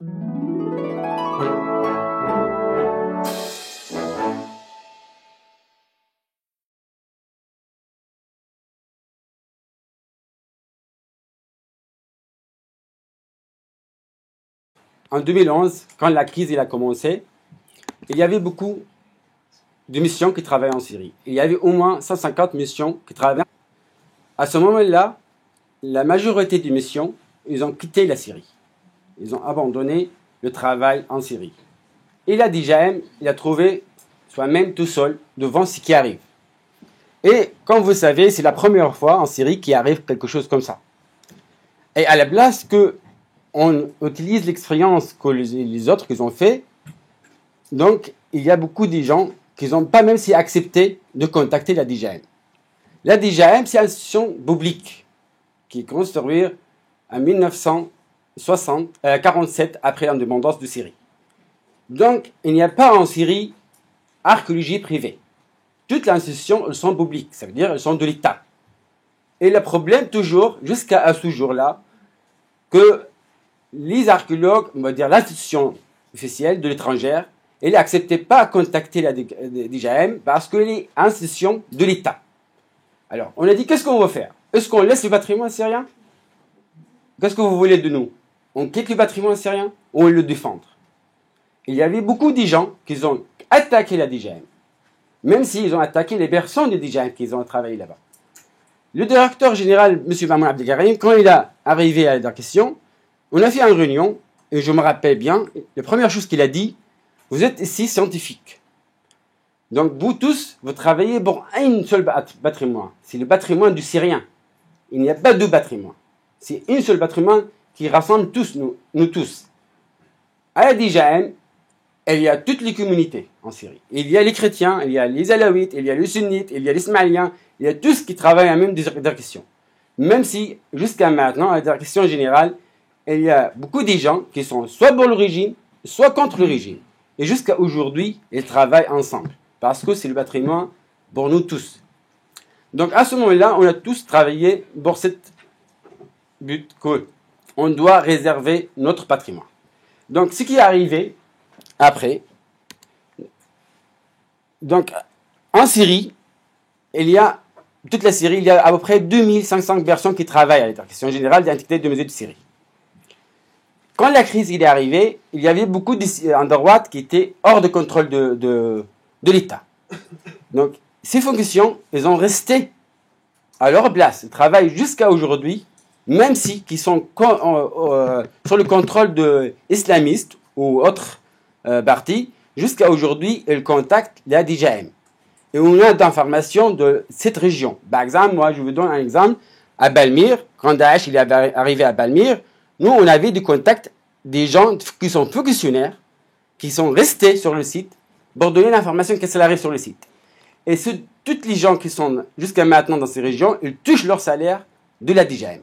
En 2011, quand la crise a commencé, il y avait beaucoup de missions qui travaillaient en Syrie. Il y avait au moins 150 missions qui travaillaient. À ce moment-là, la majorité des missions, ils ont quitté la Syrie. Ils ont abandonné le travail en Syrie. Et la DJM, il a trouvé soi-même tout seul devant ce qui arrive. Et comme vous savez, c'est la première fois en Syrie qu'il arrive quelque chose comme ça. Et à la place que on utilise l'expérience que les autres qu'ils ont fait, donc il y a beaucoup de gens qui n'ont pas même si accepté de contacter la DJM. La DJM, c'est une institution publique qui est construite en 1947 après l'indépendance de Syrie. Donc il n'y a pas en Syrie archéologie privée. Toutes les institutions, elles sont publiques, ça veut dire elles sont de l'État. Et le problème toujours, jusqu'à ce jour-là, que les archéologues, on va dire l'institution officielle de l'étranger, elle n'acceptait pas de contacter la DJM parce qu'elle est institution de l'État. Alors, on a dit, qu'est-ce qu'on va faire? Est-ce qu'on laisse le patrimoine syrien? Qu'est-ce que vous voulez de nous? On quitte le patrimoine syrien ou on le défend? Il y avait beaucoup de gens qui ont attaqué la DJM, même s'ils ont attaqué les personnes de DJM qui ont travaillé là-bas. Le directeur général, M. Mamoun Abdelkarim, quand il est arrivé à la question, on a fait une réunion, et je me rappelle bien, la première chose qu'il a dit, vous êtes ici scientifiques. Donc vous tous, vous travaillez pour un seul patrimoine. C'est le patrimoine du Syrien. Il n'y a pas deux patrimoines. C'est un seul patrimoine qui rassemble tous, nous tous. À la DJM, il y a toutes les communautés en Syrie. Il y a les chrétiens, il y a les alaouites, il y a les sunnites, il y a les ismaéliens, il y a tous qui travaillent à la même direction. Même si, jusqu'à maintenant, à la direction générale, il y a beaucoup de gens qui sont soit pour le régime, soit contre le régime. Et jusqu'à aujourd'hui, ils travaillent ensemble. Parce que c'est le patrimoine pour nous tous. Donc à ce moment-là, on a tous travaillé pour cette but qu'on doit réserver notre patrimoine. Donc ce qui est arrivé après, donc en Syrie, il y a, toute la Syrie, il y a à peu près 2500 personnes qui travaillent à la direction générale des entités de musées de Syrie. Quand la crise est arrivée, il y avait beaucoup d'endroits qui étaient hors de contrôle de l'État. Donc, ces fonctions, elles ont resté à leur place. Elles travaillent jusqu'à aujourd'hui, même si ils sont sur le contrôle de islamistes ou autres partis. Jusqu'à aujourd'hui, elles contactent la DJM. Et on a d'informations de cette région. Par exemple, moi, je vous donne un exemple. À Balmir, quand Daesh il est arrivé à Balmir, nous, on avait du contact des gens qui sont fonctionnaires, qui sont restés sur le site, pour donner l'information qu'est-ce qui arrive sur le site. Et tous les gens qui sont jusqu'à maintenant dans ces régions, ils touchent leur salaire de la DJM.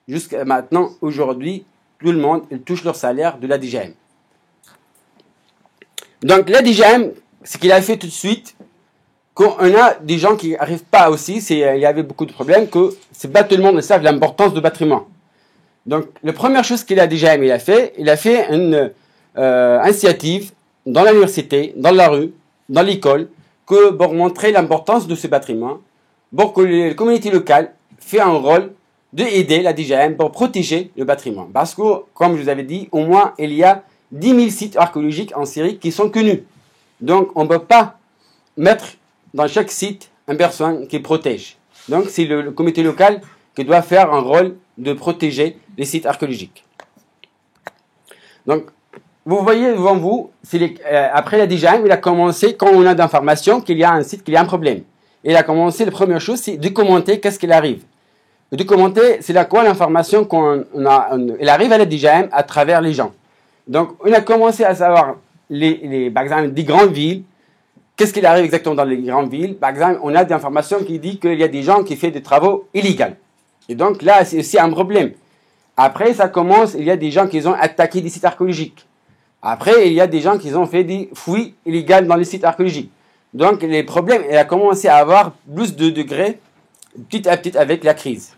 Jusqu'à maintenant, aujourd'hui, tout le monde, ils touchent leur salaire de la DJM. Donc la DJM, ce qu'il a fait tout de suite, quand on a des gens qui n'arrivent pas aussi, il y avait beaucoup de problèmes, que c'est pas tout le monde qui sait l'importance du patrimoine. Donc, la première chose qu'il a déjà il a fait une initiative dans l'université, dans la rue, dans l'école, pour montrer l'importance de ce patrimoine, pour que les communautés locales fassent un rôle d'aider la DJM pour protéger le patrimoine. Parce que, comme je vous avais dit, au moins, il y a 10 000 sites archéologiques en Syrie qui sont connus. Donc, on ne peut pas mettre dans chaque site une personne qui protège. Donc, c'est le comité local qui doit faire un rôle de protéger les sites archéologiques. Donc, vous voyez devant vous, après la DJM, il a commencé, quand on a d'informations qu'il y a un site, qu'il y a un problème. Il a commencé, la première chose, c'est de commenter qu'est-ce qu'il arrive. De commenter, c'est quoi l'information elle arrive à la DJM à travers les gens. Donc, on a commencé à savoir, par exemple, des grandes villes, qu'est-ce qu'il arrive exactement dans les grandes villes. Par exemple, on a des informations qui disent qu'il y a des gens qui font des travaux illégaux. Et donc là, c'est aussi un problème. Après, ça commence, il y a des gens qui ont attaqué des sites archéologiques. Après, il y a des gens qui ont fait des fouilles illégales dans les sites archéologiques. Donc, les problèmes, il a commencé à avoir plus de degrés, petit à petit, avec la crise.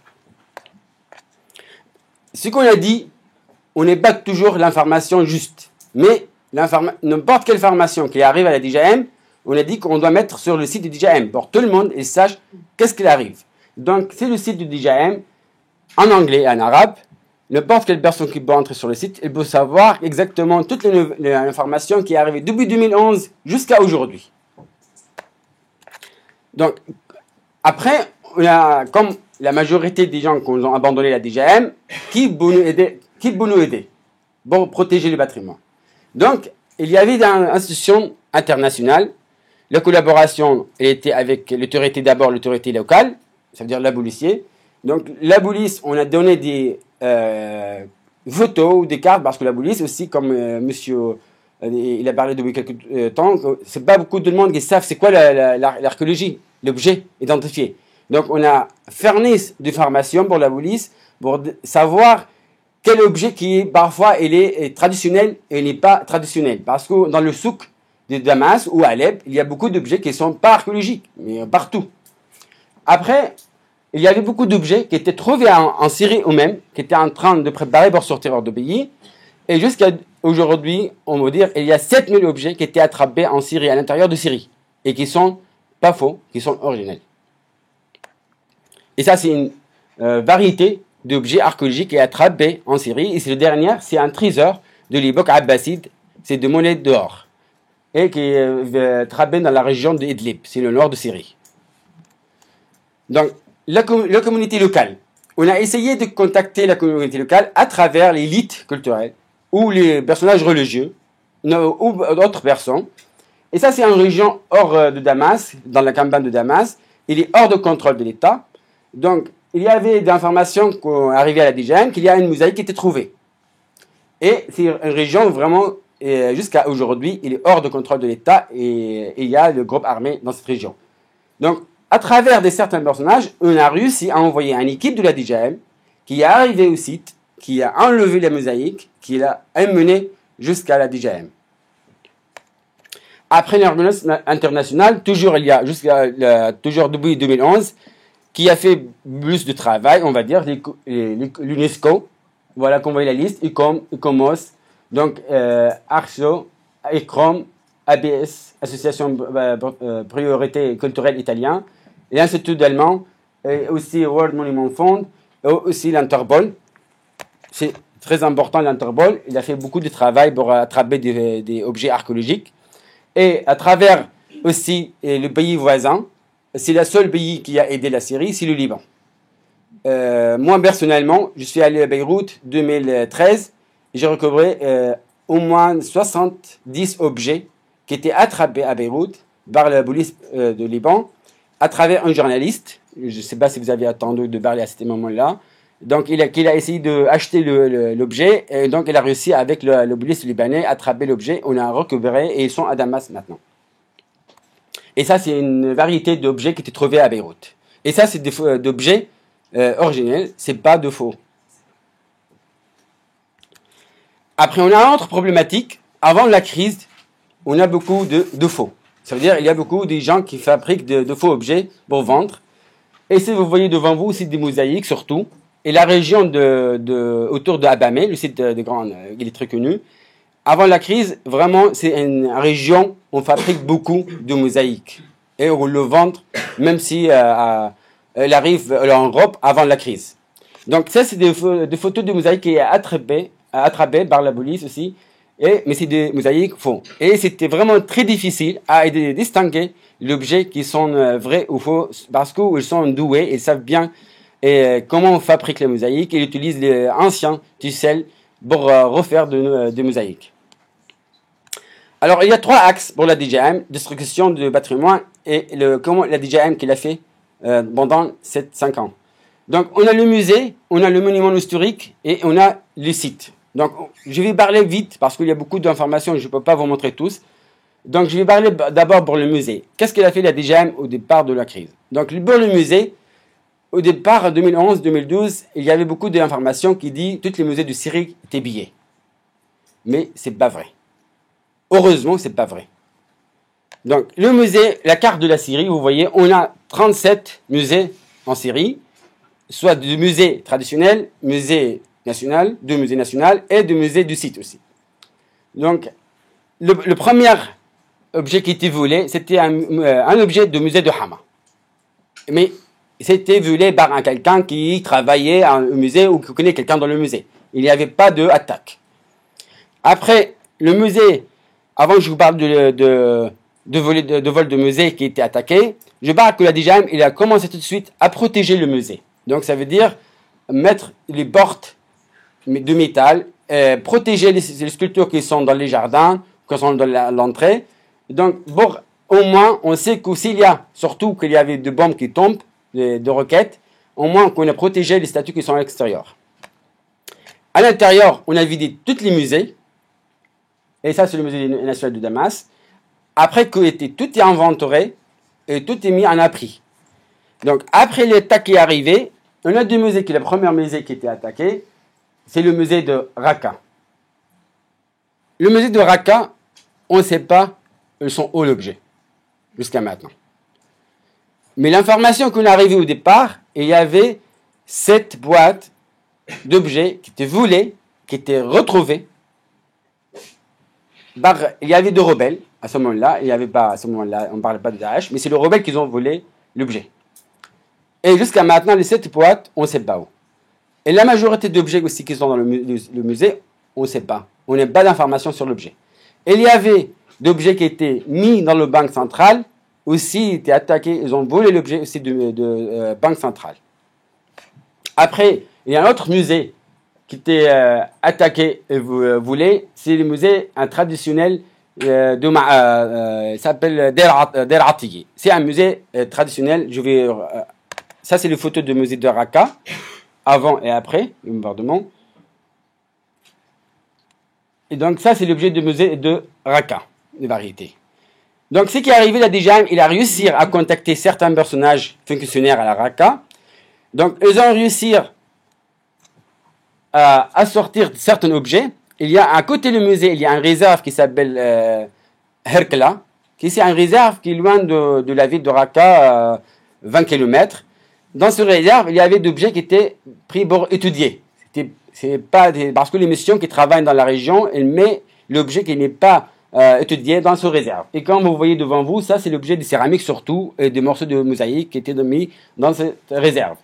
Ce qu'on a dit, on n'est pas toujours l'information juste. Mais n'importe quelle information qui arrive à la DJM, on a dit qu'on doit mettre sur le site du DJM pour que tout le monde sache qu'est-ce qu'il arrive. Donc, c'est le site du DJM en anglais et en arabe. N'importe quelle personne qui peut entrer sur le site, elle peut savoir exactement toutes les informations qui arrivent depuis 2011 jusqu'à aujourd'hui. Donc, après, on a, comme la majorité des gens qui ont abandonné la DJM, qui peut nous aider pour protéger le patrimoine. Donc, il y avait des institutions internationales. La collaboration était avec l'autorité, d'abord l'autorité locale, ça veut dire la policier. Donc, la police, on a donné des photos ou des cartes, parce que la police aussi, comme monsieur, il a parlé depuis quelques temps, c'est pas beaucoup de monde qui savent c'est quoi l'archéologie, l'objet identifié. Donc, on a fourni des formations pour la police pour savoir quel objet qui, parfois, il est traditionnel et il n'est pas traditionnel. Parce que dans le souk de Damas ou Alep, il y a beaucoup d'objets qui ne sont pas archéologiques, mais partout. Après, il y avait beaucoup d'objets qui étaient trouvés en Syrie eux-mêmes, qui étaient en train de préparer pour sortir hors de pays. Et jusqu'à aujourd'hui, on va dire, il y a 7000 objets qui étaient attrapés en Syrie, à l'intérieur de Syrie, et qui sont pas faux, qui sont originels. Et ça, c'est une variété d'objets archéologiques qui est attrapé en Syrie. Et c'est le dernier, c'est un trésor de l'époque abbasside, c'est de monnaie d'or, et qui est attrapé dans la région d'Idlib, c'est le nord de Syrie. Donc, la communauté locale. On a essayé de contacter la communauté locale à travers l'élite culturelle ou les personnages religieux ou d'autres personnes. Et ça, c'est une région hors de Damas, dans la campagne de Damas. Il est hors de contrôle de l'État. Donc, il y avait des informations qui sont arrivées à la DGM qu'il y a une mosaïque qui était trouvée. Et c'est une région vraiment, jusqu'à aujourd'hui, il est hors de contrôle de l'État et il y a le groupe armé dans cette région. Donc, à travers certains personnages, on a réussi à envoyer une équipe de la DGM qui est arrivée au site, qui a enlevé la mosaïque, qui l'a amenée jusqu'à la DGM. Après l'organisation internationale, toujours il y a toujours depuis 2011, qui a fait plus de travail, on va dire, l'UNESCO, voilà qu'on voit la liste, ICOMOS, donc ARCEO, ICROM, ABS, Association Priorité Culturelle Italien, l'Institut allemand, et aussi World Monument Fund, et aussi l'Interpol. C'est très important, l'Interpol. Il a fait beaucoup de travail pour attraper des objets archéologiques. Et à travers aussi le pays voisin, c'est le seul pays qui a aidé la Syrie, c'est le Liban. Moi, personnellement, je suis allé à Beyrouth en 2013 et j'ai recouvré au moins 70 objets qui étaient attrapés à Beyrouth par la police de Liban à travers un journaliste. Je ne sais pas si vous avez attendu de parler à ce moment-là. Donc, il a essayé d'acheter l'objet et donc il a réussi avec le police libanais à attraper l'objet. On a récupéré et ils sont à Damas maintenant. Et ça, c'est une variété d'objets qui étaient trouvés à Beyrouth. Et ça, c'est d'objets originels, c'est pas de faux. Après, on a une autre problématique. Avant la crise, on a beaucoup de faux. Ça veut dire qu'il y a beaucoup de gens qui fabriquent de faux objets pour vendre. Et si vous voyez devant vous, c'est des mosaïques surtout. Et la région autour de Abamé, le site de Grande, il est très connu. Avant la crise, vraiment, c'est une région où on fabrique beaucoup de mosaïques. Et on le vend, même si elle arrive en Europe avant la crise. Donc ça, c'est des photos de mosaïques qui sont attrapées par la police aussi. Mais c'est des mosaïques faux. Et c'était vraiment très difficile à distinguer les objets qui sont vrais ou faux parce qu'ils sont doués, ils savent bien comment on fabrique les mosaïques. Ils utilisent les anciens ticelles pour refaire des mosaïques. Alors, il y a 3 axes pour la DGM, destruction du patrimoine et comment la DGM qu'il a fait pendant 5 ans. Donc, on a le musée, on a le monument historique et on a le site. Donc, je vais parler vite parce qu'il y a beaucoup d'informations et je ne peux pas vous montrer tous. Donc, je vais parler d'abord pour le musée. Qu'est-ce qu'il a fait la DGM au départ de la crise? Donc, pour le musée, au départ, en 2011-2012, il y avait beaucoup d'informations qui disent que tous les musées de Syrie étaient pillés. Mais ce n'est pas vrai. Heureusement, ce n'est pas vrai. Donc, le musée, la carte de la Syrie, vous voyez, on a 37 musées en Syrie, soit des musées traditionnels, musées national, 2 musées nationaux et 2 musées du site aussi. Donc, le premier objet qui était volé, c'était un objet de musée de Hama. Mais c'était volé par quelqu'un qui travaillait au musée ou qui connaît quelqu'un dans le musée. Il n'y avait pas d'attaque. Après, le musée, avant que je vous parle de vol de musée qui était attaqué, je parle que la DGM, il a commencé tout de suite à protéger le musée. Donc ça veut dire mettre les portes de métal, protéger les sculptures qui sont dans les jardins, qui sont dans l'entrée. Donc pour, au moins, on sait que s'il y a, surtout qu'il y avait des bombes qui tombent, de roquettes, au moins qu'on a protégé les statues qui sont à l'extérieur. À l'intérieur, on a vidé tous les musées. Et ça, c'est le musée national de Damas. Après que tout est inventoré et tout est mis en abri. Donc, après l'attaque qui est arrivée, on a 2 musées qui est le premier musée qui était attaqué. C'est le musée de Raqqa. Le musée de Raqqa, on ne sait pas où l'objet, jusqu'à maintenant. Mais l'information qu'on est arrivée au départ, il y avait 7 boîtes d'objets qui étaient volés, qui étaient retrouvés. Il y avait 2 rebelles à ce moment-là. Il y avait pas à ce moment-là, on ne parlait pas de Daesh, mais c'est les rebelles qui ont volé l'objet. Et jusqu'à maintenant, les 7 boîtes, on ne sait pas où. Et la majorité d'objets aussi qui sont dans le musée, on ne sait pas. On n'a pas d'informations sur l'objet. Et il y avait d'objets qui étaient mis dans le banque centrale, aussi étaient attaqués, ils ont volé l'objet aussi de banque centrale. Après, il y a un autre musée qui était attaqué et volé, c'est le musée traditionnel s'appelle Der Atiye. C'est un musée traditionnel. Ça, c'est les photos du musée de Raqqa, avant et après le bombardement. Et donc, ça, c'est l'objet du musée de Raqqa, de variété. Donc, ce qui est arrivé, la DGM, il a réussi à contacter certains personnages fonctionnaires à la Raqqa. Donc, ils ont réussi à sortir certains objets. Il y a à côté du musée, il y a un réserve qui s'appelle Herkla, qui est un réserve qui est loin de la ville de Raqqa, 20 km. Dans ce réserve, il y avait d'objets qui étaient pris pour étudier. C'est pas parce que les missions qui travaillent dans la région, elles mettent l'objet qui n'est pas étudié dans ce réserve. Et comme vous voyez devant vous, ça c'est l'objet de céramique surtout et des morceaux de mosaïque qui étaient mis dans cette réserve.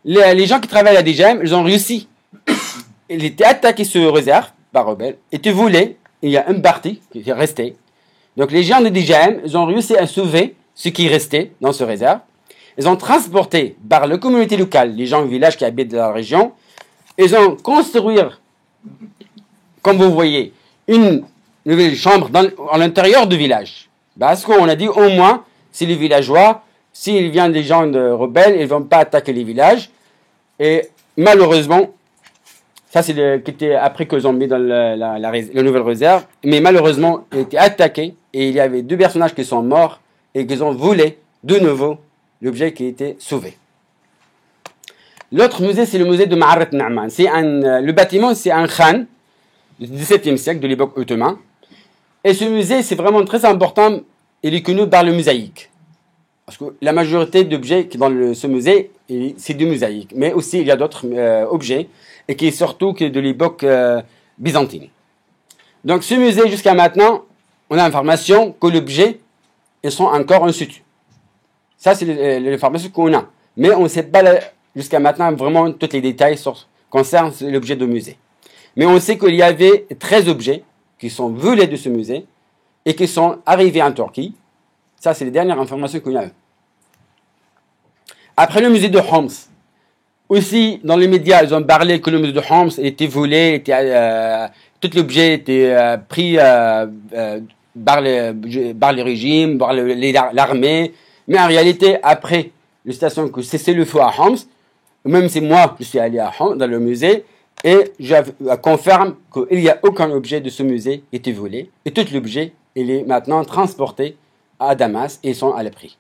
Les gens qui travaillent à la DGM, ils ont réussi. Ils étaient attaqués sur la réserve par rebelles, étaient volés. Il y a une partie qui est restée. Donc les gens de DGM, ils ont réussi à sauver ce qui restait dans ce réserve. Ils ont transporté par la communauté locale, les gens du village qui habitent dans la région. Ils ont construit, comme vous voyez, une nouvelle chambre à l'intérieur du village. Parce qu'on a dit au moins, si les villageois, s'il vient des gens de rebelles, ils ne vont pas attaquer les villages. Et malheureusement, ça c'est qui était après qu'ils ont mis dans la nouvelle réserve, mais malheureusement, il a été attaqué et il y avait 2 personnages qui sont morts et qui ont volé de nouveau l'objet qui était sauvé. L'autre musée, c'est le musée de Ma'arat Na'man. Le bâtiment, c'est un khan du XVIIe siècle, de l'époque ottomane. Et ce musée, c'est vraiment très important. Il est connu par le mosaïque. Parce que la majorité d'objets qui dans ce musée, c'est du mosaïque. Mais aussi, il y a d'autres objets, et qui est surtout de l'époque byzantine. Donc, ce musée, jusqu'à maintenant, on a l'information que l'objet, ils sont encore en situ. Ça, c'est l'information qu'on a. Mais on ne sait pas jusqu'à maintenant vraiment tous les détails concernant l'objet du musée. Mais on sait qu'il y avait 13 objets qui sont volés de ce musée et qui sont arrivés en Turquie. Ça, c'est les dernières informations qu'on a eues. Après le musée de Homs, aussi dans les médias, ils ont parlé que le musée de Homs était volé, tout l'objet était pris par les régimes, par l'armée. Mais en réalité, après la station que cessé le feu à Homs, même si moi, je suis allé à Homs, dans le musée, et je confirme qu'il n'y a aucun objet de ce musée qui était volé. Et tout l'objet, il est maintenant transporté à Damas et ils sont à l'abri.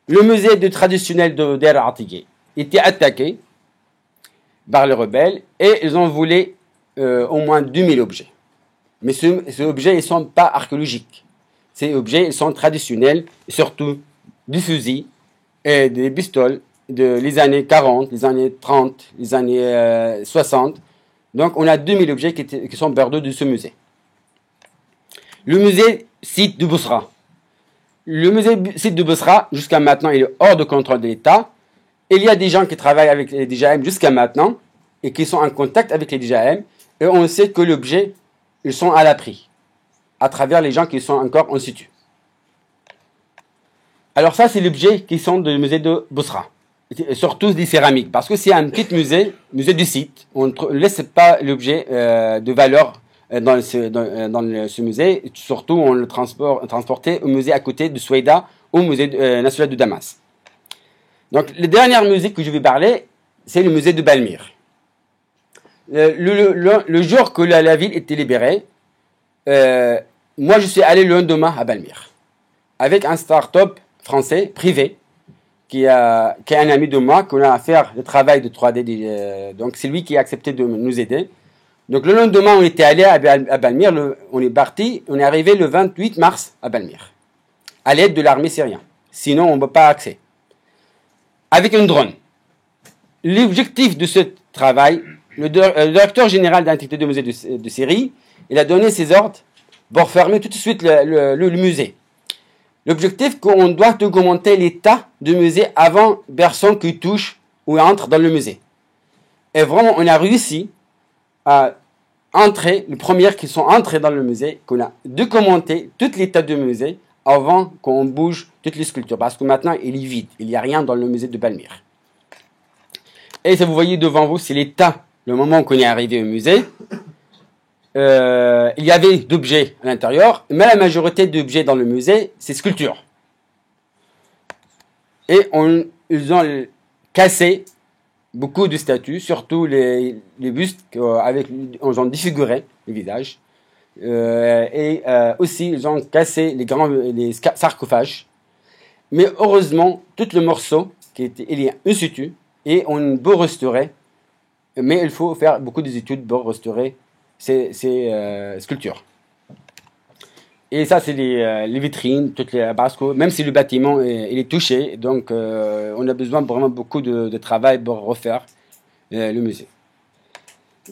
Le musée traditionnel de Der Atiye était attaqué par les rebelles et ils ont volé au moins 2000 objets. Mais ces objets, ils ne sont pas archéologiques. Ces objets, ils sont traditionnels, surtout des fusils et des pistoles les années 40, les années 30, les années 60. Donc on a 2000 objets qui sont perdus de ce musée. Le musée site de Boussra. Le musée site de Boussra, jusqu'à maintenant, il est hors de contrôle de l'État. Il y a des gens qui travaillent avec les DJM jusqu'à maintenant et qui sont en contact avec les DJM. Et on sait que l'objet, ils sont à l'abri à travers les gens qui sont encore en situ. Alors ça, c'est l'objet qui sont du musée de Boussra. Surtout des céramiques. Parce que c'est un petit musée, musée du site. On ne laisse pas l'objet de valeur dans ce musée. Surtout, on le transportait au musée à côté de Souaïda, au musée national de Damas. Donc, le dernier musée que je vais parler, c'est le musée de Balmir. Le jour que la ville était libérée, moi, je suis allé le lendemain à Balmir avec un start-up français privé qui est un ami de moi, qu'on a à faire le travail de 3D. Donc, c'est lui qui a accepté de nous aider. Donc, le lendemain, on était allé à Balmir, on est parti, on est arrivé le 28 mars à Balmir, à l'aide de l'armée syrienne. Sinon, on ne peut pas accéder. Avec un drone. L'objectif de ce travail, le directeur général d'intégrité du musée de Syrie, il a donné ses ordres pour fermer tout de suite le musée. L'objectif, qu'on doit documenter l'état du musée avant personne qui touche ou entre dans le musée. Et vraiment, on a réussi à entrer, les premières qui sont entrées dans le musée, qu'on a documenté tout l'état du musée avant qu'on bouge toutes les sculptures. Parce que maintenant, il est vide. Il n'y a rien dans le musée de Balmir. Et ça, vous voyez devant vous, c'est l'état, le moment qu'on est arrivé au musée. Il y avait d'objets à l'intérieur, mais la majorité d'objets dans le musée, c'est sculptures. Et ils ont cassé beaucoup de statues, surtout les bustes avec ils ont défiguré le visage. Aussi, ils ont cassé les sarcophages. Mais heureusement, tout le morceau il est in situ et on peut restaurer. Mais il faut faire beaucoup d'études pour restaurer ces sculptures. Et ça, c'est les vitrines, parce que même si le bâtiment il est touché, donc on a besoin vraiment beaucoup de travail pour refaire le musée.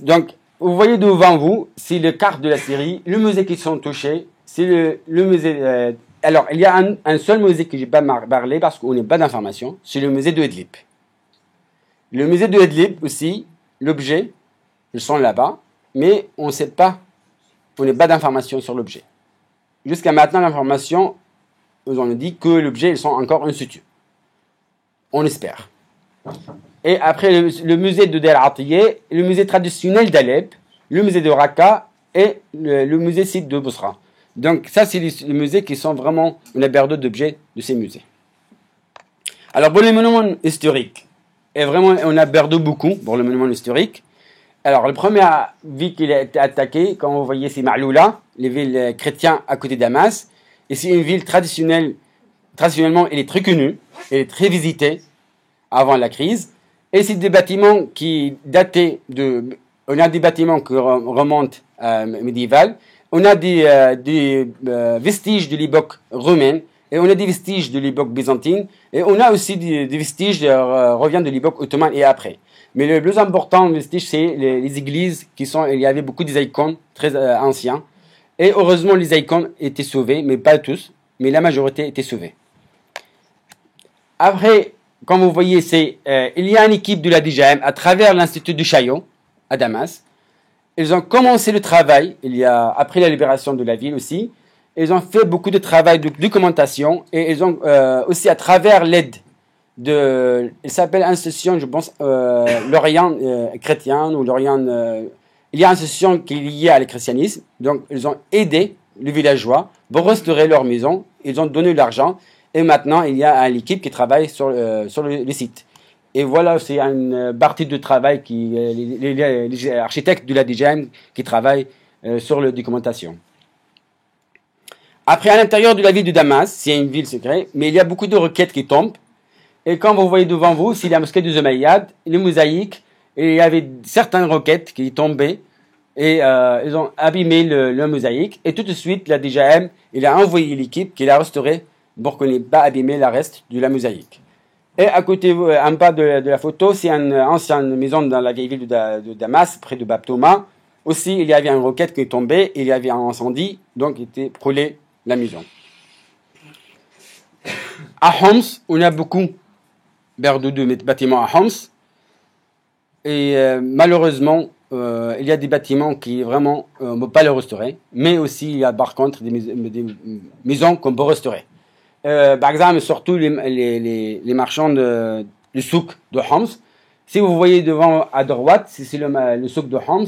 Donc, vous voyez devant vous, c'est les cartes de la Syrie, le musée qui sont touchés, c'est le musée. Alors, il y a un seul musée que je n'ai pas parlé parce qu'on n'a pas d'informations, c'est le musée de Idlib. Le musée de Idlib aussi, l'objet, ils sont là-bas, mais on ne sait pas, on n'a pas d'informations sur l'objet. Jusqu'à maintenant, l'information, nous on nous dit que l'objet, ils sont encore in situ. On espère. Et après, le musée de Deir Atiyeh, le musée traditionnel d'Alep, le musée de Raqqa et le musée site de Boussra. Donc ça, c'est les musées qui sont vraiment une période d'objets de ces musées. Alors pour les monuments historiques, et vraiment on a perdu beaucoup pour le monument historique. Alors la première ville qui a été attaquée, comme vous voyez, c'est Ma'loula, les villes chrétiennes à côté de Damas. Et c'est une ville traditionnellement, elle est très connue, elle est très visitée avant la crise. Et c'est des bâtiments qui dataient on a des bâtiments qui remontent à médiéval. On a des vestiges de l'époque romaine et on a des vestiges de l'époque byzantine et on a aussi des vestiges revient de l'époque ottomane et après. Mais le plus important vestige, c'est les églises il y avait beaucoup des icônes très anciens et heureusement les icônes étaient sauvés, mais pas tous, mais la majorité était sauvée. Après, comme vous voyez, il y a une équipe de la DJM à travers l'Institut du Chaillot à Damas. Ils ont commencé le travail, après la libération de la ville aussi. Ils ont fait beaucoup de travail de documentation et ils ont aussi à travers l'aide il s'appelle institution, je pense, l'Orient chrétien ou l'Orient. Il y a une institution qui est liée à le christianisme. Donc, ils ont aidé les villageois pour restaurer leur maison. Ils ont donné de l'argent et maintenant, il y a une équipe qui travaille sur le site. Et voilà, c'est une partie de travail les architectes de la DJM qui travaillent sur la documentation. Après, à l'intérieur de la ville de Damas, c'est une ville secrète, mais il y a beaucoup de requêtes qui tombent. Et comme vous voyez devant vous, c'est la mosquée des Umayyads, les mosaïques, et il y avait certaines requêtes qui tombaient, et ils ont abîmé le mosaïque. Et tout de suite, la DJM, il a envoyé l'équipe qui l'a restauré pour qu'on n'ait pas abîmé le reste de la mosaïque. Et à côté, en bas de la photo, c'est une ancienne maison dans la vieille ville de Damas, près de Bab Touma. Aussi, il y avait une roquette qui est tombée, il y avait un incendie, donc il était brûlé la maison. À Homs, on a beaucoup perdu de bâtiments à Homs. Et malheureusement, il y a des bâtiments qui vraiment, on ne peut pas les restaurer. Mais aussi, il y a par contre des maisons qu'on peut restaurer. Par exemple, surtout les marchands du souk de Homs. Si vous voyez devant à droite, c'est le souk de Homs.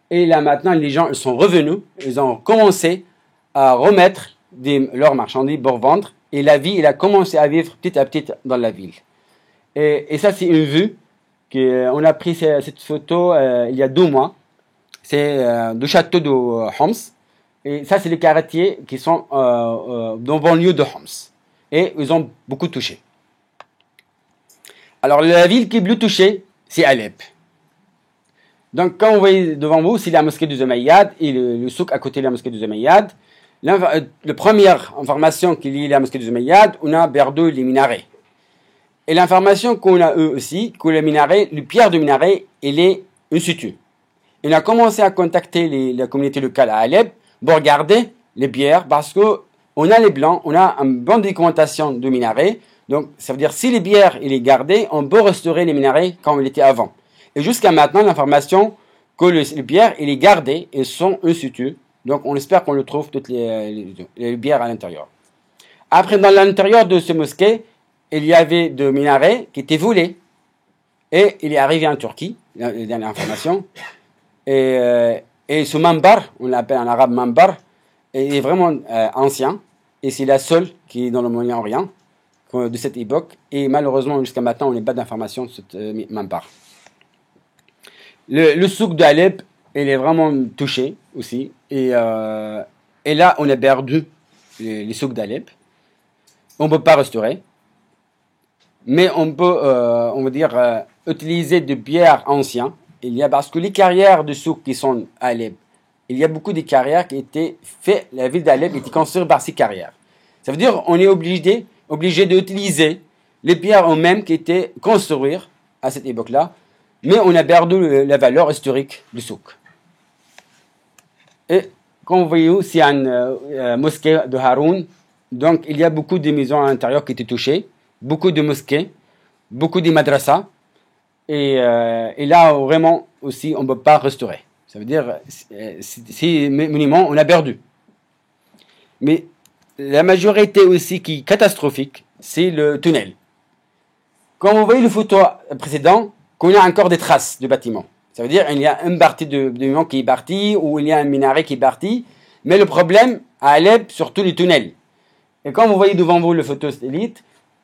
Et là maintenant, les gens ils sont revenus. Ils ont commencé à remettre leurs marchandises pour vendre. Et la vie, il a commencé à vivre petit à petit dans la ville. Et ça, c'est une vue. On a pris cette photo il y a 2 mois. C'est du château de Homs. Et ça, c'est les quartiers qui sont dans le banlieue de Homs. Et ils ont beaucoup touché. Alors, la ville qui est plus touchée, c'est Alep. Donc, quand vous voyez devant vous, c'est la mosquée des Umayyads et le souk à côté de la mosquée des Umayyads. La première information qui lie la mosquée des Umayyads, on a perdu les minarets. Et l'information qu'on a eux aussi, que le minaret, le pierre du minaret, il est in situ. On a commencé à contacter la communauté locale à Alep pour regarder les pierres parce que on a les blancs, on a une bonne documentation du minaret. Donc, ça veut dire si les pierres il est gardé, on peut restaurer les minarets comme il était avant. Et jusqu'à maintenant, l'information que les pierres il est gardé et sont in situ. Donc, on espère qu'on le trouve toutes les pierres à l'intérieur. Après, dans l'intérieur de ce mosquée, il y avait des minarets qui étaient volés. Et il est arrivé en Turquie, la dernière information. Et ce mambar, on l'appelle en arabe mambar, il est vraiment ancien. Et c'est la seule qui est dans le Moyen-Orient de cette époque. Et malheureusement, jusqu'à maintenant, on n'a pas d'informations sur ce mambar. Le souk d'Alep, il est vraiment touché aussi. Et là, on a perdu les souks d'Alep. On ne peut pas restaurer. Mais on peut, on va dire, utiliser des pierres anciennes. Parce que les carrières de souk qui sont à Alep, il y a beaucoup de carrières qui étaient faites, la ville d'Alep était construite par ces carrières. Ça veut dire qu'on est obligé d'utiliser les pierres eux-mêmes qui étaient construites à cette époque-là, mais on a perdu la valeur historique du souk. Et comme vous voyez, c'est une mosquée de Haroun, donc il y a beaucoup de maisons à l'intérieur qui étaient touchées, beaucoup de mosquées, beaucoup de madrasas, et là vraiment aussi on ne peut pas restaurer. Ça veut dire si minimum on a perdu. Mais la majorité aussi qui est catastrophique, c'est le tunnel. Comme vous voyez le photo précédent, qu'on a encore des traces de bâtiments. Ça veut dire qu'il y a une partie de bâtiment qui est partie, ou il y a un minaret qui est parti. Mais le problème à Alep, surtout les tunnels. Et quand vous voyez devant vous le photo satellite,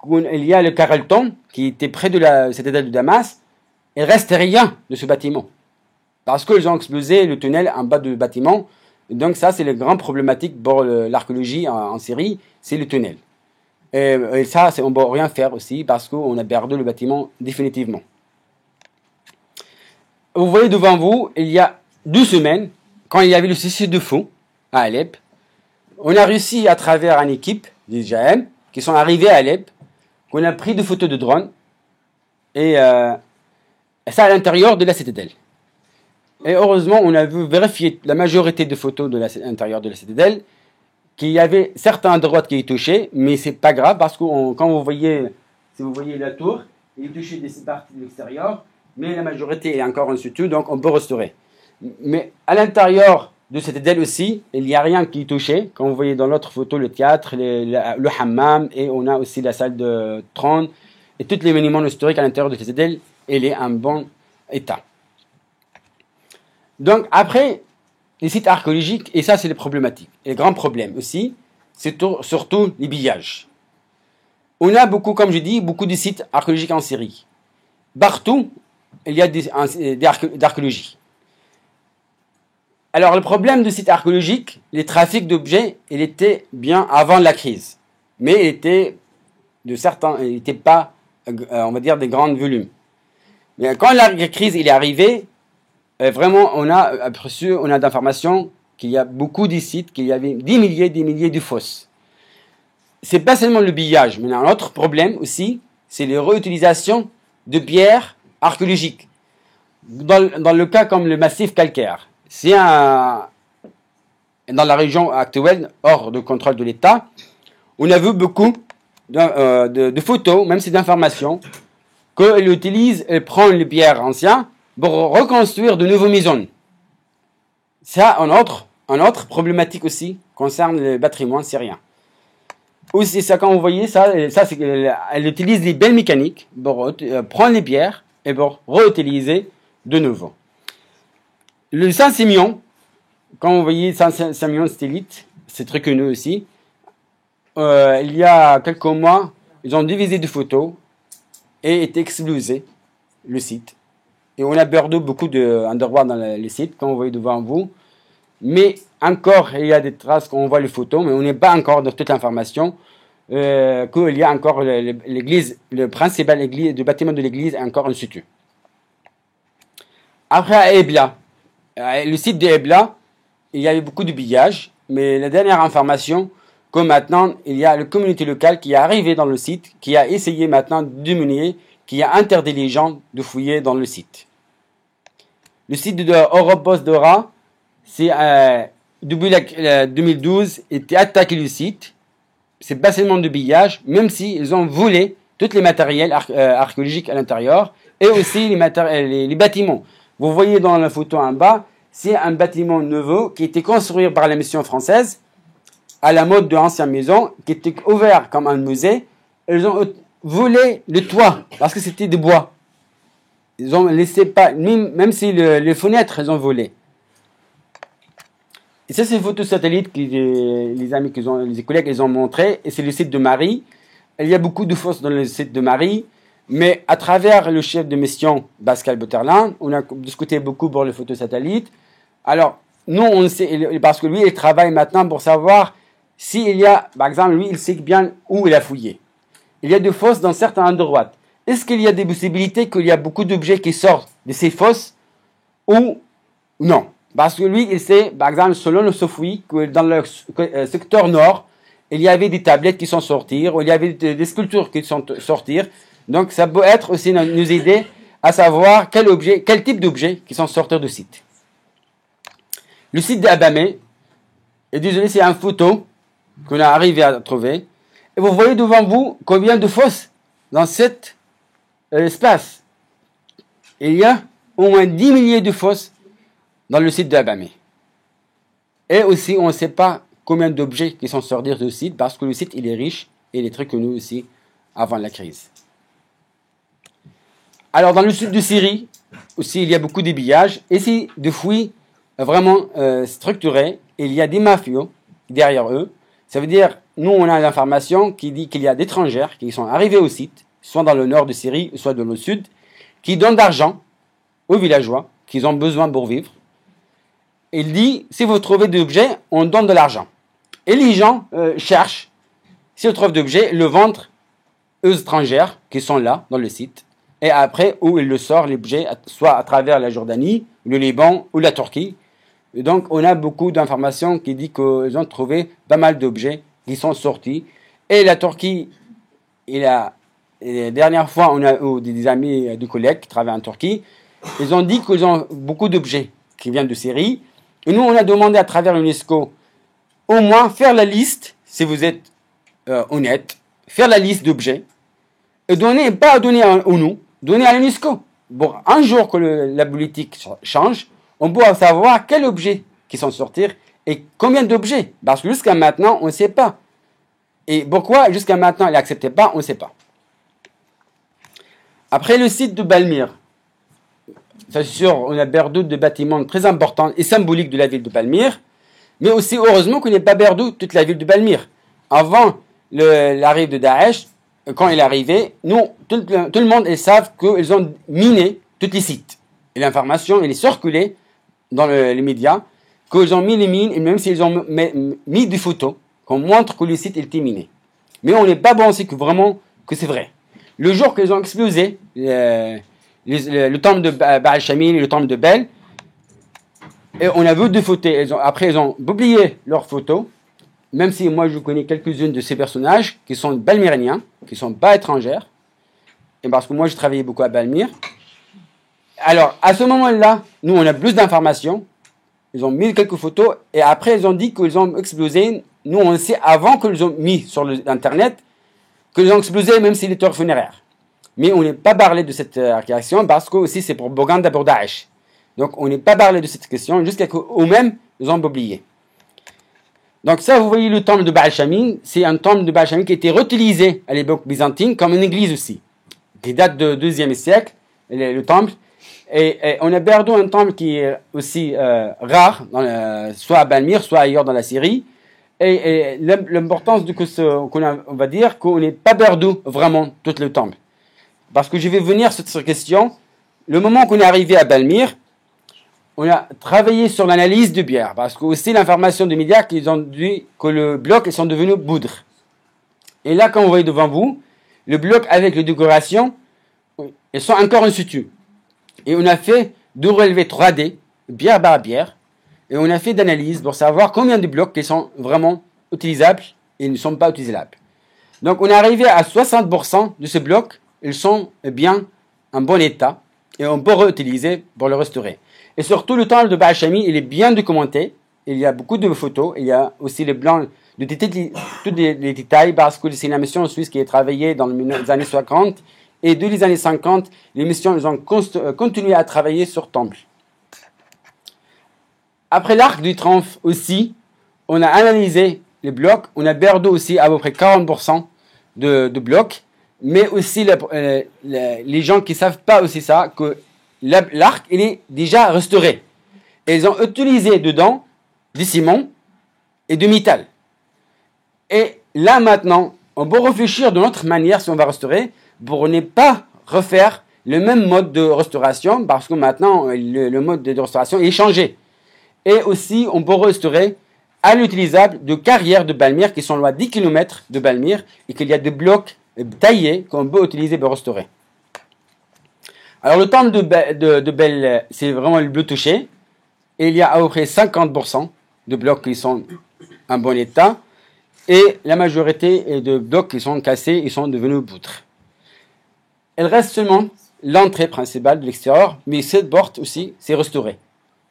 il y a le Carlton qui était près de la citadelle de Damas. Il ne reste rien de ce bâtiment. Parce qu'ils ont explosé le tunnel en bas du bâtiment. Donc ça, c'est la grande problématique pour l'archéologie en Syrie, c'est le tunnel. Et ça, on ne peut rien faire aussi parce qu'on a perdu le bâtiment définitivement. Vous voyez devant vous, il y a 2 semaines, quand il y avait le cessez-le-feu à Alep, on a réussi à travers une équipe des JM qui sont arrivés à Alep, qu'on a pris des photos de drones, et ça à l'intérieur de la citadelle. Et heureusement, on a vérifié la majorité des photos de l'intérieur de la citadelle, qu'il y avait certains droites qui est touchés, mais c'est pas grave parce que quand vous voyez, si vous voyez la tour, il est touché des parties de l'extérieur, mais la majorité est encore en situ, donc on peut restaurer. Mais à l'intérieur de cette citadelle aussi, il n'y a rien qui est touché. Comme vous voyez dans l'autre photo, le théâtre, le hammam, et on a aussi la salle de trône, et tous les monuments historiques à l'intérieur de cette citadelle, il est en bon état. Donc après, les sites archéologiques, et ça c'est les problématiques. Et le grand problème aussi, c'est surtout les pillages. On a beaucoup, comme je dis, beaucoup de sites archéologiques en Syrie. Partout, il y a d'archéologie. Alors le problème de sites archéologiques, les trafics d'objets, il était bien avant la crise. Mais il était il n'était pas, on va dire, des grands volumes. Mais quand la crise est arrivée, vraiment, on a d'informations qu'il y a beaucoup de sites, qu'il y avait des milliers de fosses. C'est pas seulement le pillage, mais un autre problème aussi, c'est les réutilisations de pierres archéologiques. Dans le cas comme le massif calcaire, c'est dans la région actuelle, hors de contrôle de l'État, on a vu beaucoup de photos, même si d'informations, qu'elle utilise, elle prend les pierres anciennes pour reconstruire de nouvelles maisons. Ça, un autre problématique aussi concerne le patrimoine syrien. Aussi, ça, quand vous voyez ça c'est qu'elle utilise des belles mécaniques pour prendre les pierres et pour réutiliser de nouveau. Le Saint-Simeon, quand vous voyez Saint-Simeon stélite, c'est très connu aussi. Il y a quelques mois, ils ont divisé des photos et été explosé le site. Et on a perdu beaucoup d'endroits dans le site, comme vous voyez devant vous. Mais encore, il y a des traces quand on voit les photos, mais on n'est pas encore dans toute l'information qu'il y a encore l'église, le principal église, le bâtiment de l'église est encore in situ. Après, à Ebla, le site de Ebla, il y avait beaucoup de pillages, mais la dernière information, que maintenant, il y a la communauté locale qui est arrivée dans le site, qui a essayé maintenant de diminuer, qui a interdit les gens de fouiller dans le site. Le site de Oropos Dora, c'est depuis 2012, était attaqué le site. C'est bâtiment de pillage, même s'ils ont volé tous les matériels archéologiques à l'intérieur et aussi les bâtiments. Vous voyez dans la photo en bas, c'est un bâtiment nouveau qui a été construit par la mission française à la mode de l'ancienne maison, qui était ouvert comme un musée. Ils ont volé le toit parce que c'était de bois. Ils ont laissé pas, même si les fenêtres, ils ont volé. Et ça, c'est une photo satellite que les collègues ils ont montré, et c'est le site de Marie. Il y a beaucoup de fosses dans le site de Marie, mais à travers le chef de mission, Pascal Botterland, on a discuté beaucoup pour les photos satellites. Alors, nous, on sait, parce que lui, il travaille maintenant pour savoir s'il y a, par exemple, lui, il sait bien où il a fouillé. Il y a des fosses dans certains endroits. Est-ce qu'il y a des possibilités qu'il y a beaucoup d'objets qui sortent de ces fosses ou non? Parce que lui, il sait, par exemple, selon le Sofoui, que dans le secteur nord, il y avait des tablettes qui sont sorties, ou il y avait des sculptures qui sont sorties. Donc, ça peut être aussi nous aider à savoir quel type d'objets qui sont sortis du site. Le site d'Abamé, et désolé, c'est une photo qu'on a arrivé à trouver. Et vous voyez devant vous combien de fosses dans cet espace. Il y a au moins 10 milliers de fosses dans le site d'Abamé. Et aussi, on ne sait pas combien d'objets qui sont sortis du site, parce que le site, il est riche, et il est très connu aussi avant la crise. Alors, dans le sud de Syrie, aussi, il y a beaucoup de pillages, et c'est des fouilles vraiment structurées. Il y a des mafieux derrière eux. Ça veut dire, nous, on a l'information qui dit qu'il y a des étrangers qui sont arrivés au site, soit dans le nord de Syrie, soit dans le sud, qui donnent d'argent aux villageois, qui ont besoin pour vivre. Il dit, si vous trouvez des objets, on donne de l'argent. Et les gens cherchent, si on trouve des objets, le vendent aux étrangers qui sont là, dans le site. Et après, où ils le sortent, l'objet, soit à travers la Jordanie, le Liban ou la Turquie. Et donc, on a beaucoup d'informations qui disent qu'ils ont trouvé pas mal d'objets qui sont sortis. Et la Turquie, la dernière fois, on a eu des amis, des collègues qui travaillent en Turquie. Ils ont dit qu'ils ont beaucoup d'objets qui viennent de Syrie. Et nous, on a demandé à travers l'UNESCO, au moins faire la liste, si vous êtes honnête, faire la liste d'objets, et pas donner à nous, donner à l'UNESCO. Bon, un jour que la politique change, on pourra savoir quels objets qui sont sortis et combien d'objets. Parce que jusqu'à maintenant, on ne sait pas. Et pourquoi jusqu'à maintenant, il n'acceptait pas, on ne sait pas. Après le site de Palmyre, c'est sûr, on a perdu des bâtiments très importants et symboliques de la ville de Palmyre, mais aussi, heureusement, qu'on n'est pas perdu toute la ville de Palmyre. Avant l'arrivée de Daesh, quand il est arrivé, nous, tout le monde, ils savent qu'ils ont miné tous les sites. Et l'information, elle est circulée dans les médias, qu'ils ont mis les mines, et même s'ils ont mis des photos, qu'on montre que le site était miné. Mais on n'est pas pensé que vraiment que c'est vrai. Le jour qu'ils ont explosé, le temple de Baal Shamil et le temple de Bel, et on a vu des photos. Après, ils ont publié leurs photos, même si moi je connais quelques-unes de ces personnages qui sont palmyréniens, qui ne sont pas étrangers. et parce que moi je travaillais beaucoup à Balmir. Alors, à ce moment-là, nous on a plus d'informations. Ils ont mis quelques photos et après ils ont dit qu'ils ont explosé. Nous on sait avant qu'ils ont mis sur l'internet qu'ils ont explosé même si les tours funéraires. Mais on n'est pas parlé de cette réaction parce que aussi c'est propagande pour Daesh. Donc on n'est pas parlé de cette question jusqu'à qu'eux-mêmes ils ont oublié. Donc ça vous voyez le temple de Baal Shamin, c'est un temple de Baal Shamin qui a été réutilisé à l'époque byzantine comme une église aussi, qui date du 2e siècle, le temple. Et on a perdu un temple qui est aussi rare, soit à Balmir, soit ailleurs dans la Syrie. Et l'importance de on va dire qu'on n'est pas perdu vraiment tout le temple. Parce que je vais venir sur cette question. Le moment qu'on est arrivé à Balmir, on a travaillé sur l'analyse de bière. Parce que aussi l'information des médias qu'ils ont dit que le bloc ils sont devenus poudre. Et là, quand vous voyez devant vous, le bloc avec les décorations, ils sont encore en situ. Et on a fait 2 relevés 3D, bière par bière, et on a fait d'analyse pour savoir combien de blocs qui sont vraiment utilisables et ne sont pas utilisables. Donc on est arrivé à 60% de ces blocs, ils sont bien en bon état, et on peut réutiliser pour le restaurer. Et surtout le temple de Baal Shami, il est bien documenté, il y a beaucoup de photos, il y a aussi les blancs, tous les détails, parce que c'est une mission suisse qui a travaillé dans les années 50, et dès les années 50, les missions ils ont continué à travailler sur temple. Après l'arc du triomphe aussi, on a analysé les blocs, on a perdu aussi à peu près 40% de blocs, mais aussi les gens qui ne savent pas aussi ça, que l'arc il est déjà restauré. Et ils ont utilisé dedans du ciment et du métal. Et là maintenant, on peut réfléchir de notre manière si on va restaurer, pour ne pas refaire le même mode de restauration, parce que maintenant, le mode de restauration est changé. Et aussi, on peut restaurer à l'utilisable de carrières de Balmir qui sont loin 10 km de Balmir et qu'il y a des blocs taillés qu'on peut utiliser pour restaurer. Alors, le temple de Bel, c'est vraiment le bleu touché. Et il y a à peu près 50% de blocs qui sont en bon état. Et la majorité de blocs qui sont cassés, ils sont devenus poutres. Il reste seulement l'entrée principale de l'extérieur, mais cette porte aussi, c'est restauré.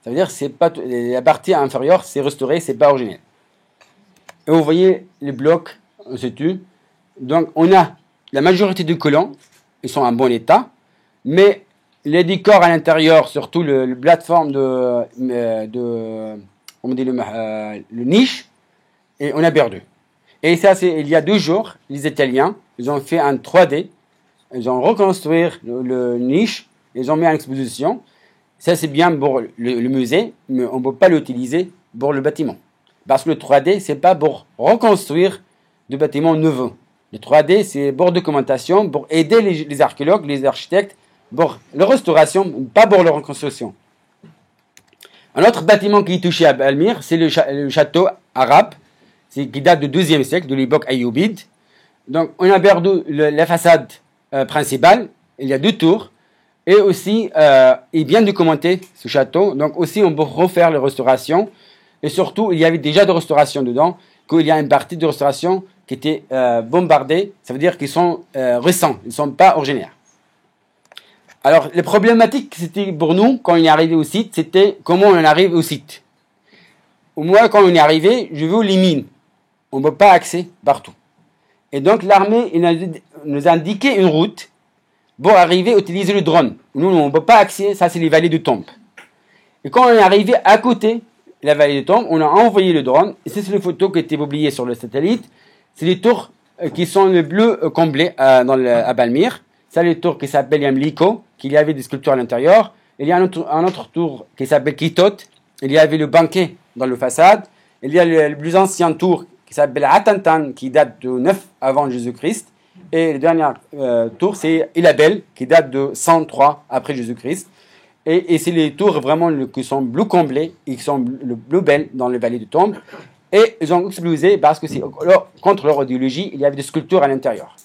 Ça veut dire que c'est pas la partie inférieure, c'est restauré, c'est pas originel. Et vous voyez les blocs en situ. Donc on a la majorité des colons, ils sont en bon état, mais les décors à l'intérieur, surtout le plateforme le niche, et on a perdu. Et ça, c'est il y a 2 jours, les Italiens, ils ont fait un 3D. Ils ont reconstruit le niche, ils ont mis en exposition. Ça, c'est bien pour le musée, mais on ne peut pas l'utiliser pour le bâtiment. Parce que le 3D, ce n'est pas pour reconstruire des bâtiments nouveaux. Le 3D, c'est pour documentation, pour aider les archéologues, les architectes, pour la restauration, pas pour la reconstruction. Un autre bâtiment qui est touché à Balmir, c'est le château arabe, qui date du 2e siècle, de l'époque ayoubide. Donc, on a perdu la façade principale, il y a 2 tours, et aussi, il est bien documenté ce château, donc aussi on peut refaire les restaurations, et surtout, il y avait déjà de restauration dedans, qu'il y a une partie de restauration qui était bombardée, ça veut dire qu'ils sont récents, ils ne sont pas originaires. Alors, les problématiques, c'était pour nous, quand on est arrivé au site, c'était comment on arrive au site. Moi, quand on est arrivé, je veux les mines, on ne peut pas accéder partout. Et donc l'armée nous a indiqué une route pour arriver à utiliser le drone. Nous, on ne peut pas accéder, ça c'est les vallées de Tombe. Et quand on est arrivé à côté de la vallée de Tombe, on a envoyé le drone, et c'est les photos qui étaient publiées sur le satellite. C'est les tours qui sont le bleu comblé à Balmir. C'est les tours qui s'appellent Yamliko, qu'il y avait des sculptures à l'intérieur. Il y a un autre tour qui s'appelle Kitot, il y avait le banquet dans le façade. Il y a le plus ancien tour qui s'appelle Atantan, qui date de 9 avant Jésus-Christ. Et le dernier tour, c'est Ilabel, qui date de 103 après Jésus-Christ. Et c'est les tours vraiment qui sont bleu comblés et qui sont le bleu belle dans les vallées de Tombe. Et ils ont explosé parce que c'est contre leur idéologie, il y avait des sculptures à l'intérieur.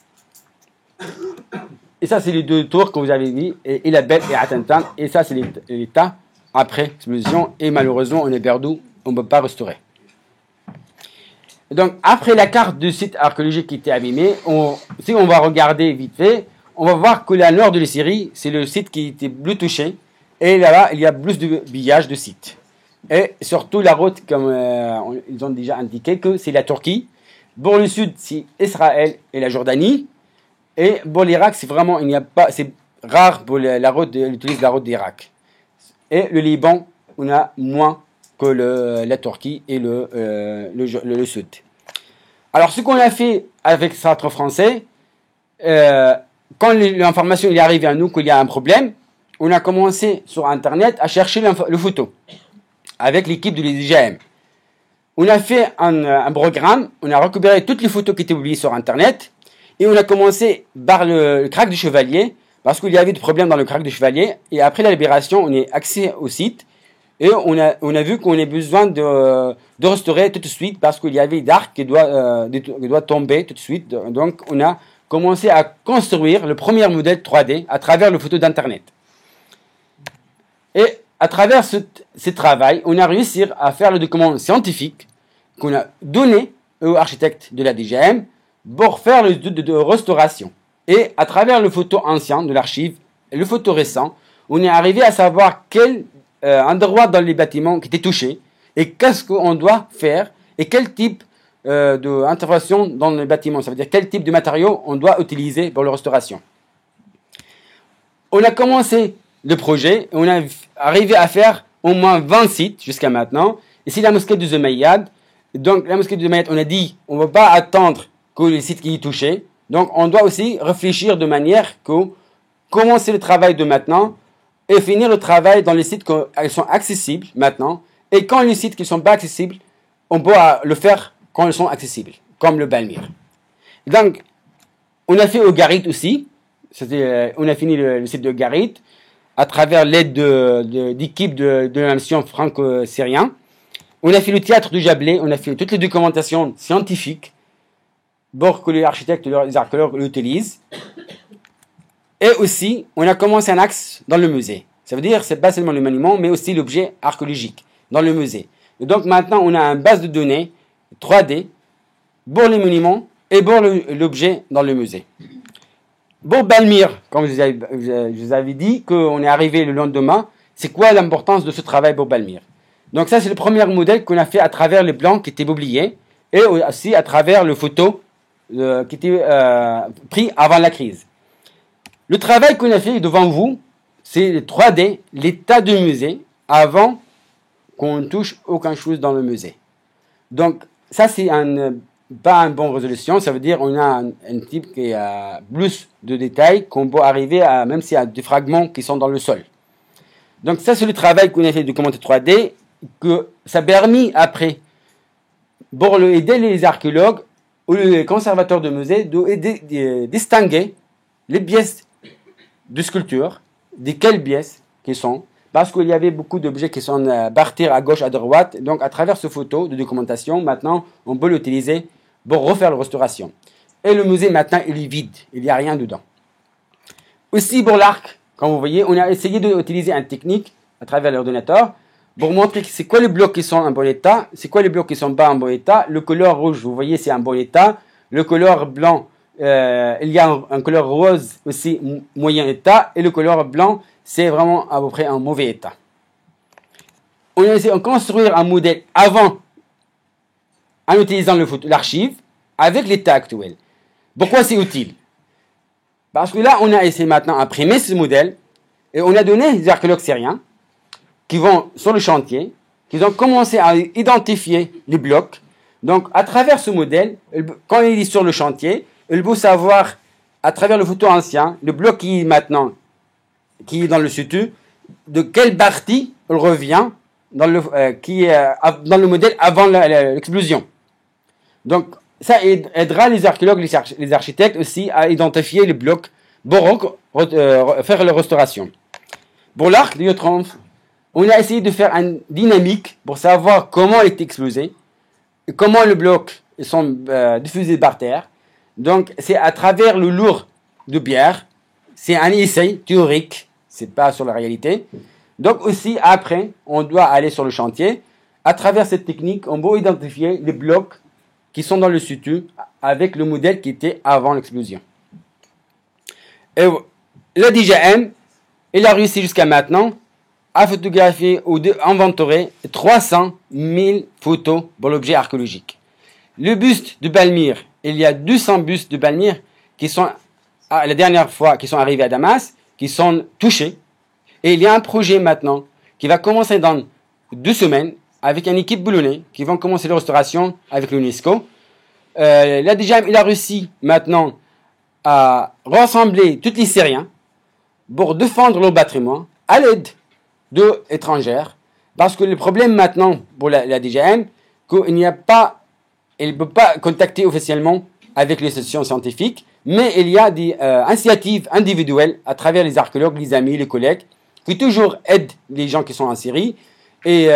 Et ça, c'est les 2 tours que vous avez dit, Ilabel et Atantan. Et ça, c'est l'état après l'explosion. Et malheureusement, on est perdu, on ne peut pas restaurer. Donc, après la carte du site archéologique qui était abîmée, si on va regarder vite fait, on va voir que la nord de la Syrie, c'est le site qui était plus touché. Et là-bas, il y a plus de pillage de sites. Et surtout la route, comme ils ont déjà indiqué, que c'est la Turquie. Pour le sud, c'est Israël et la Jordanie. Et pour l'Irak, c'est vraiment, il n'y a pas, c'est rare pour la route, d'utiliser la route d'Irak. Et le Liban, on a moins que la Turquie et le sud. Alors, ce qu'on a fait avec Centre français, quand l'information est arrivée à nous qu'il y a un problème, on a commencé sur Internet à chercher le photo avec l'équipe de l'IGM. On a fait un programme, on a récupéré toutes les photos qui étaient publiées sur Internet et on a commencé par le crack du Chevalier parce qu'il y avait des problèmes dans le crack du Chevalier. Et après la libération, on est accès au site et on a vu qu'on a besoin de restaurer tout de suite parce qu'il y avait d'arc qui doit tomber tout de suite. Donc on a commencé à construire le premier modèle 3D à travers les photos d'Internet. Et à travers ce travail, on a réussi à faire le document scientifique qu'on a donné aux architectes de la DGM pour faire l'étude de restauration. Et à travers les photos anciennes de l'archive et les photos récentes, on est arrivé à savoir quel endroit dans les bâtiments qui était touché et qu'est-ce qu'on doit faire et quel type d'intervention dans les bâtiments. Ça veut dire quel type de matériaux on doit utiliser pour la restauration. On a commencé le projet et on a arrivé à faire au moins 20 sites jusqu'à maintenant. Ici, la mosquée de Zumayyad. Donc, la mosquée de Zumayyad, on a dit, on ne va pas attendre que les sites qui y touchent. Donc, on doit aussi réfléchir de manière que commencer le travail de maintenant et finir le travail dans les sites qui sont accessibles maintenant. Et quand les sites qui ne sont pas accessibles, on peut le faire quand ils sont accessibles, comme le Balmir. Donc, on a fait au Garit aussi. On a fini le site de Garit à travers l'aide d'équipes de la nation franco-syrienne. On a fait le théâtre du Jablé, on a fait toutes les documentations scientifiques pour que les architectes et les archéologues l'utilisent. Et aussi, on a commencé un axe dans le musée. Ça veut dire, c'est pas seulement le monument, mais aussi l'objet archéologique dans le musée. Et donc maintenant, on a une base de données 3D pour les monuments et pour l'objet dans le musée. Pour Balmir, comme je vous avais dit, qu'on est arrivé le lendemain, c'est quoi l'importance de ce travail pour Balmir? Donc ça, c'est le premier modèle qu'on a fait à travers les plans qui étaient publiés et aussi à travers les photos qui étaient prises avant la crise. Le travail qu'on a fait devant vous, c'est le 3D, l'état du musée, avant qu'on ne touche aucune chose dans le musée. Donc ça, c'est pas une bonne résolution, ça veut dire on a un type qui a plus de détails qu'on peut arriver à, même s'il y a des fragments qui sont dans le sol. Donc ça, c'est le travail qu'on a fait de commenter 3D, que ça a permis après, pour aider les archéologues ou les conservateurs de musées, de distinguer les pièces de sculpture, de quelles pièces qui sont, parce qu'il y avait beaucoup d'objets qui sont partis à gauche, à droite. Donc à travers ces photos de documentation, maintenant, on peut l'utiliser pour refaire la restauration. Et le musée, maintenant, il est vide. Il n'y a rien dedans. Aussi, pour l'arc, comme vous voyez, on a essayé d'utiliser une technique à travers l'ordinateur pour montrer c'est quoi les blocs qui sont en bon état, c'est quoi les blocs qui sont pas en bon état. Le couleur rouge, vous voyez, c'est en bon état. Le couleur blanc, il y a un couleur rose aussi, moyen état. Et le couleur blanc, c'est vraiment à peu près en mauvais état. On a essayé de construire un modèle avant en utilisant l'archive avec l'état actuel. Pourquoi c'est utile? Parce que là, on a essayé maintenant d'imprimer ce modèle et on a donné des archéologues syriens qui vont sur le chantier, qui ont commencé à identifier les blocs. Donc, à travers ce modèle, quand il est sur le chantier, il faut savoir, à travers le photo ancien, le bloc qui est maintenant, qui est dans le situ, de quelle partie il revient qui est dans le modèle avant l'explosion. Donc, ça aidera les archéologues, les architectes aussi à identifier les blocs pour faire la restauration. Pour l'arc de Yotromf, on a essayé de faire une dynamique pour savoir comment il est explosé, et comment les blocs sont diffusés par terre. Donc, c'est à travers le lourd de pierre. C'est un essai théorique, c'est pas sur la réalité. Donc aussi, après, on doit aller sur le chantier. À travers cette technique, on peut identifier les blocs qui sont dans le situ avec le modèle qui était avant l'explosion. Et le DJM, il a réussi jusqu'à maintenant à photographier ou inventorer 300 000 photos pour l'objet archéologique. Le buste de Palmyre, il y a 200 bustes de Palmyre qui sont, la dernière fois, qui sont arrivés à Damas, qui sont touchés. Et il y a un projet maintenant qui va commencer dans 2 semaines avec une équipe boulonnais qui vont commencer la restauration avec l'UNESCO. Là déjà, il a réussi maintenant à rassembler tous les Syriens pour défendre leur patrimoine à l'aide d'étrangères. Parce que le problème maintenant pour la DGM, qu'il n'y a pas, elle ne peut pas contacter officiellement avec les institutions scientifiques, mais il y a des initiatives individuelles à travers les archéologues, les amis, les collègues, qui toujours aident les gens qui sont en Syrie. Et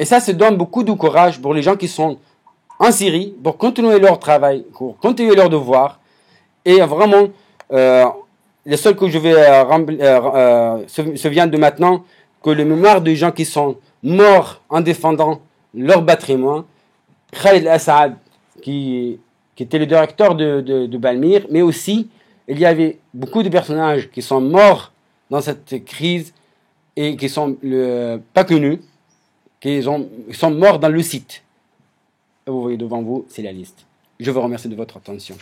ça se donne beaucoup de courage pour les gens qui sont en Syrie, pour continuer leur travail, pour continuer leurs devoirs. Et vraiment, le seul que je vais se vient de maintenant, que le mémoire des gens qui sont morts en défendant leur patrimoine, Khalid Assad, qui était le directeur de Palmyre, mais aussi, il y avait beaucoup de personnages qui sont morts dans cette crise et qui sont pas connus, qui sont morts dans le site. Et vous voyez devant vous, c'est la liste. Je vous remercie de votre attention.